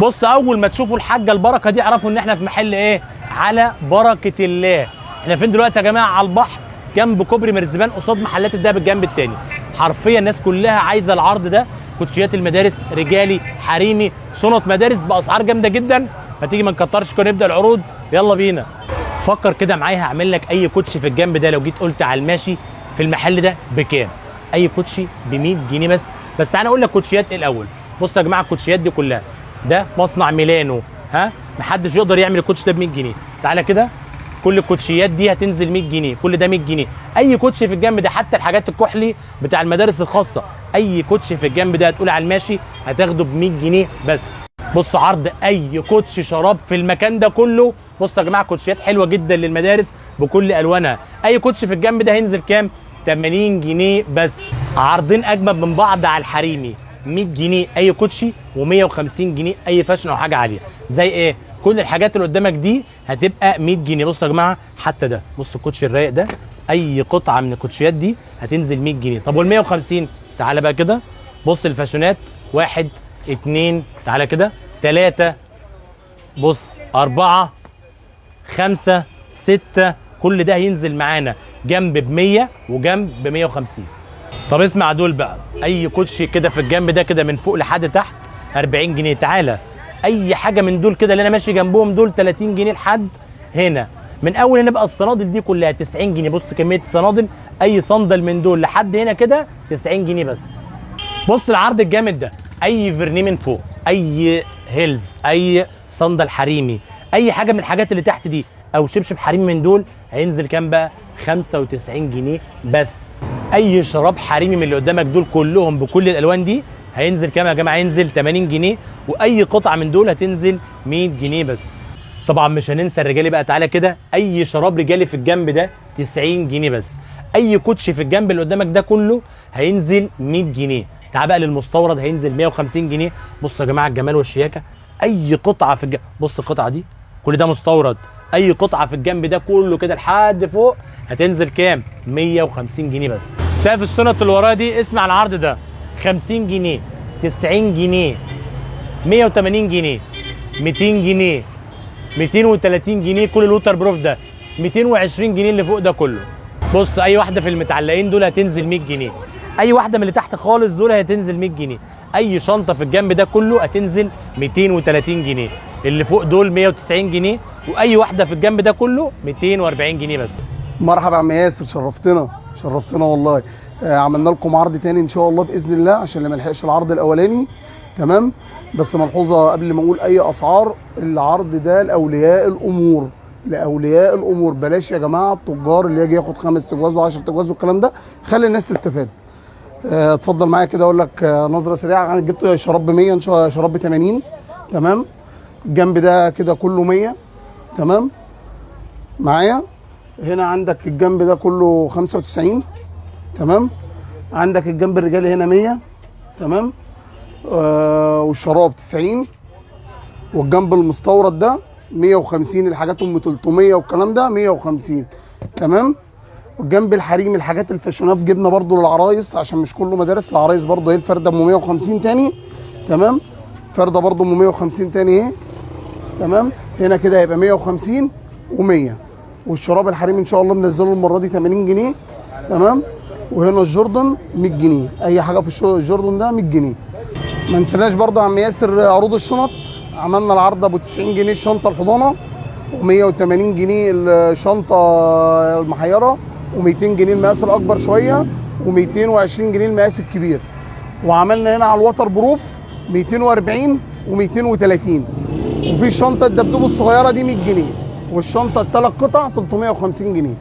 بص، اول ما تشوفوا الحاجه البركه دي اعرفوا ان احنا في محل ايه، على بركه الله. احنا فين دلوقتي يا جماعه؟ على البحر جنب كوبري مرزبان قصاد محلات الدهب الجنب التاني. حرفيا الناس كلها عايزه العرض ده، كوتشيات المدارس، رجالي، حريمي، شنط مدارس باسعار جامده جدا. فتيجي ما نكترش كده نبدا العروض، يلا بينا. فكر كده معايا، هعمل لك اي كوتشي في الجنب ده لو جيت قلت على الماشي في المحل ده بكام؟ اي كوتشي ب 100 جنيه بس. بس تعالى اقول لك كوتشيات ايه الاول. بصوا يا جماعه الكوتشيات دي كلها ده مصنع ميلانو، ها، محدش يقدر يعمل الكوتش ده ب 100 جنيه. تعالى كده، كل الكوتشيات دي هتنزل 100 جنيه، كل ده 100 جنيه. اي كوتشي في الجنب ده، حتى الحاجات الكحلي بتاع المدارس الخاصه، اي كوتشي في الجنب ده هتقول على الماشي هتاخده ب 100 جنيه بس. بصوا عرض اي كوتشي شراب في المكان ده كله. بصوا يا جماعه كوتشيات حلوه جدا للمدارس بكل الوانها. اي كوتشي في الجنب ده هينزل كام؟ 80 جنيه بس. عرضين اجمد من بعض على الحريمي، 100 جنيه اي كوتشي و150 جنيه اي فاشن او حاجه عاليه. زي ايه؟ كل الحاجات اللي قدامك دي هتبقى 100 جنيه. بصوا يا جماعه حتى ده، بصوا الكوتشي الرايق ده، اي قطعه من الكوتشيات دي هتنزل 100 جنيه. طب وال 150؟ تعالى بقى كده، بص الفاشونات، 1 2، تعالى كده 3، بص 4 5 6، كل ده هينزل معانا جنب ب 100 وجنب ب 150. طب اسمع دول بقى، اي كوتشي كده في الجنب ده كده من فوق لحد تحت 40 جنيه. تعالى اي حاجه من دول كده اللي انا ماشي جنبهم دول 30 جنيه لحد هنا. من اول هنا بقى الصنادل دي كلها 90 جنيه. بص كميه الصنادل، اي صندل من دول لحد هنا كده 90 جنيه بس. بص العرض الجامد ده، اي فرنيه من فوق، اي هيلز، اي صندل حريمي، اي حاجه من الحاجات اللي تحت دي، او شبشب حريمي من دول هينزل كام بقى؟ 95 جنيه بس. اي شراب حريمي من اللي قدامك دول كلهم بكل الالوان دي هينزل كام يا جماعه؟ هينزل 80 جنيه، واي قطعه من دول هتنزل 100 جنيه بس. طبعا مش هننسى الرجالي بقى. تعالى كده، اي شراب رجالي في الجنب ده 90 جنيه بس. اي كوتشي في الجنب اللي قدامك ده كله هينزل 100 جنيه. تعال بقى للمستورد هينزل 150 جنيه. بصوا يا جماعه الجمال والشياكه، اي قطعه في الجنب، بص القطعه دي كل ده مستورد، اي قطعه في الجنب ده كله كده لحد فوق هتنزل كام؟ 150 جنيه بس. شايف الشنط اللي ورايا دي؟ اسمع العرض ده، 50 جنيه، 90 جنيه، 180 جنيه، 200 جنيه، 230 جنيه. كل الوتر بروف ده 220 جنيه اللي فوق ده كله. بص اي واحده في المتعلقين دول هتنزل 100 جنيه، اي واحده من اللي تحت خالص دول هتنزل 100 جنيه، اي شنطه في الجنب ده كله هتنزل 230 جنيه، اللي فوق دول 190 جنيه، واي واحده في الجنب ده كله 240 جنيه بس. مرحبا يا عم ياسر، شرفتنا والله. عملنا لكم عرض تاني ان شاء الله باذن الله عشان اللي ما لحقش العرض الاولاني. تمام، بس ملحوظه قبل ما اقول اي اسعار، العرض ده لاولياء الامور، لاولياء الامور. بلاش يا جماعه التجار اللي يجي ياخد 5 تجواز و10 تجواز والكلام ده، خلي الناس تستفاد. اتفضل معايا كده اقول لك نظره سريعه. انا جبت شراب ب 100، ان شاء الله شراب ب 80. تمام، الجنب ده كده كله 100. تمام معايا. هنا عندك الجنب ده كله 95. تمام، عندك الجنب الرجالي هنا 100. تمام، والشراب 90، والجنب المستورد ده 150، الحاجات ام 300 والكلام ده 150. تمام، والجنب الحريمي الحاجات الفاشونات جبنا برضو للعرايس عشان مش كله مدارس، العرايس برضو اهي الفرده ام 150 تاني. تمام، فرده برضو ام 150 تاني اهي. تمام، هنا كده هيبقى 150 و100. والشراب الحريمي ان شاء الله منزله المره دي 80 جنيه. تمام، وهنا الجوردن 100 جنيه، اي حاجه في الجوردن ده 100 جنيه. ما نسيناش برضه يا عم ياسر عروض الشنط. عملنا العرض ابو 90 جنيه الشنطه الحضانه، و180 جنيه الشنطه المحيره، و200 جنيه المقاس الاكبر شويه، و220 جنيه المقاس الكبير. وعملنا هنا على الوتر بروف 240 و230. وفي الشنطه الدبدوب الصغيره دي 100 جنيه، والشنطه الثلاث قطع 350 جنيه.